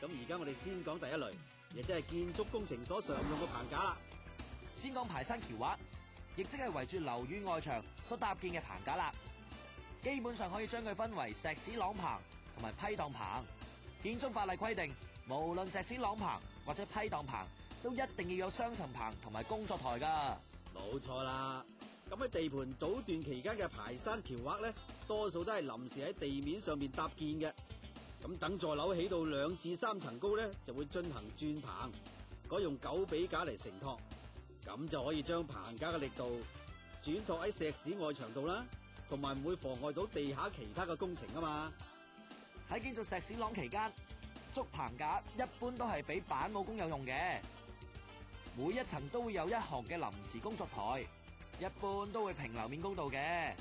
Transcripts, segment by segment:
咁而家我哋先講第一類，亦即係建築工程所常用嘅棚架啦。先講排山橋畫，亦即係圍住樓宇外牆所搭建嘅棚架啦。基本上可以將佢分為石屎朗棚同埋批盪棚。建築法例規定，無論石屎朗棚或者批盪棚，都一定要有雙層棚同埋工作台噶。冇錯啦。咁喺地盤組段期間嘅排山橋畫咧，多數都係臨時喺地面上面搭建嘅。咁等座樓起到2至3層高咧，就會進行轉棚，改用9比架嚟承托，咁就可以將棚架嘅力度轉托喺石屎外牆度啦，同埋唔會妨礙到地下其他嘅工程啊嘛。喺建造石屎朗期間，竹棚架一般都係俾板務工友用嘅，每一層都會有一行嘅臨時工作台，一般都會平樓面高度嘅。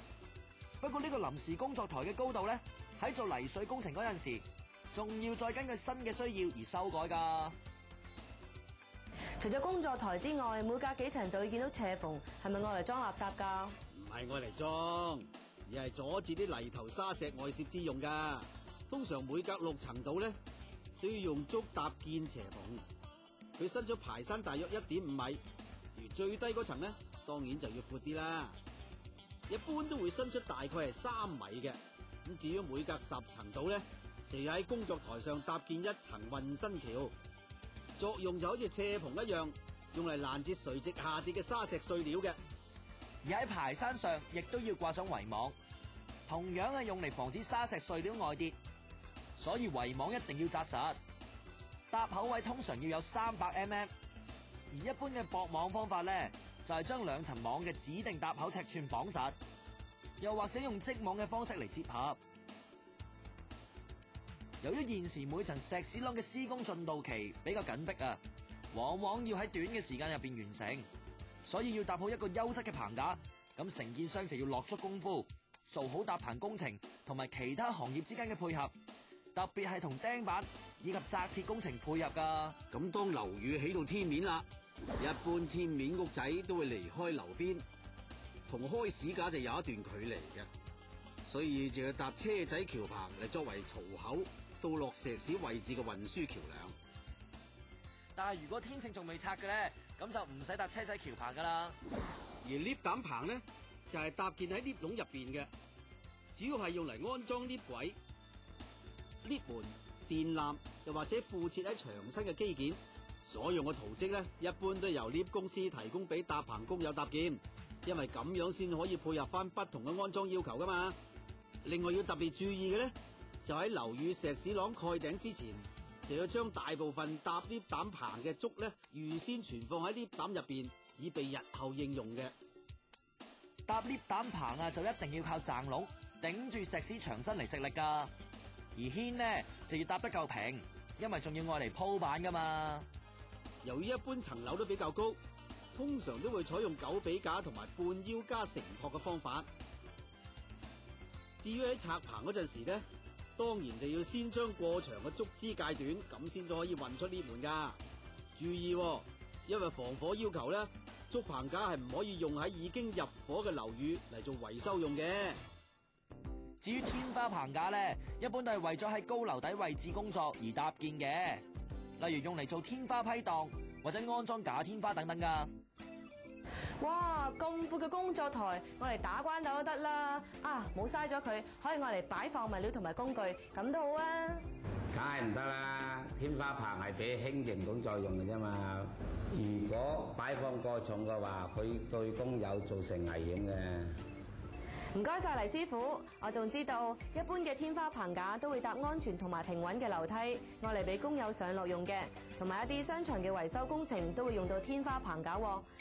不過呢個臨時工作台嘅高度咧，喺做泥水工程嗰陣時，仲要再根據新嘅需要而修改噶。除咗工作台之外，每隔幾層就會見到斜縫，係咪愛嚟裝垃圾噶？唔係愛嚟裝，而係阻止啲泥頭沙石外泄之用噶。通常每隔6層度咧，都要用竹搭建斜縫，佢伸咗排山大約1.5米，而最低嗰層咧，當然就要闊啲啦。一般都會伸出大概係3米嘅。咁至於每隔10層度咧，就要喺工作台上搭建一層運身橋，作用就好似斜棚一樣，用嚟攔截垂直下跌嘅沙石碎料嘅。而喺排山上亦都要掛上圍網，同樣係用嚟防止沙石碎料外跌，所以圍網一定要紮實。搭口位通常要有300 mm， 而一般嘅駁網方法咧，就係將2層網嘅指定搭口尺寸綁實，又或者用織網嘅方式嚟接合。由於現時每層石屎朗嘅施工進度期比較緊迫啊，往往要喺短嘅時間入邊完成，所以要搭好一個優質嘅棚架，咁承建商就要落足功夫，做好搭棚工程同埋其他行業之間嘅配合，特別係同釘板以及紮鐵工程配合噶。咁當樓宇起到天面啦，一般天面屋仔都會離開樓邊，同開市架就有一段距離嘅，所以就要搭車仔橋棚嚟作為槽口到落石屎位置嘅運輸橋梁。但係如果天秤仲未拆嘅咧，咁就唔使搭車仔橋棚噶啦。而 lift 膽棚咧就係搭建喺 lift 籠入邊嘅，主要係用嚟安裝 lift 軌、lift 門、電纜，又或者附設喺牆身嘅機件。所用嘅圖則咧，一般都由 lift 公司提供俾搭棚工友搭建，因為咁樣先可以配合翻不同嘅安裝要求噶嘛。另外要特別注意嘅咧，就喺樓宇石屎朗蓋頂之前，就要將大部分搭 lift 膽棚嘅竹咧預先存放喺 lift 膽入邊，以備日後應用嘅。搭 lift 膽棚啊，就一定要靠撐籠頂住石屎牆身嚟食力噶，而軒呢就要搭得夠平，因為仲要愛嚟鋪板噶嘛。由於一般層樓都比較高，通常都會採用9比架同埋半腰加承托嘅方法。至於喺拆棚嗰陣時呢，當然就要先將過長嘅竹枝界短，咁先至可以運出呢門噶。注意喎，因為防火要求呢，竹棚架係唔可以用喺已經入伙嘅樓宇嚟做維修用嘅。至於天花棚架咧，一般都係為咗喺高樓底位置工作而搭建嘅，例如用嚟做天花批盪或者安裝假天花等等噶。哇，咁闊嘅工作台，我嚟打關斗都得啦。啊，冇嘥咗佢，可以我嚟擺放物料同埋工具，咁都好啊。梗係唔得啦，天花棚係俾輕型工作用嘅啫嘛。如果擺放過重嘅話，佢對工友造成危險嘅。唔該晒黎師傅，我仲知道一般嘅天花棚架都會搭安全同埋平穩嘅樓梯，愛嚟俾工友上落用嘅，同埋一啲商場嘅維修工程都會用到天花棚架喎。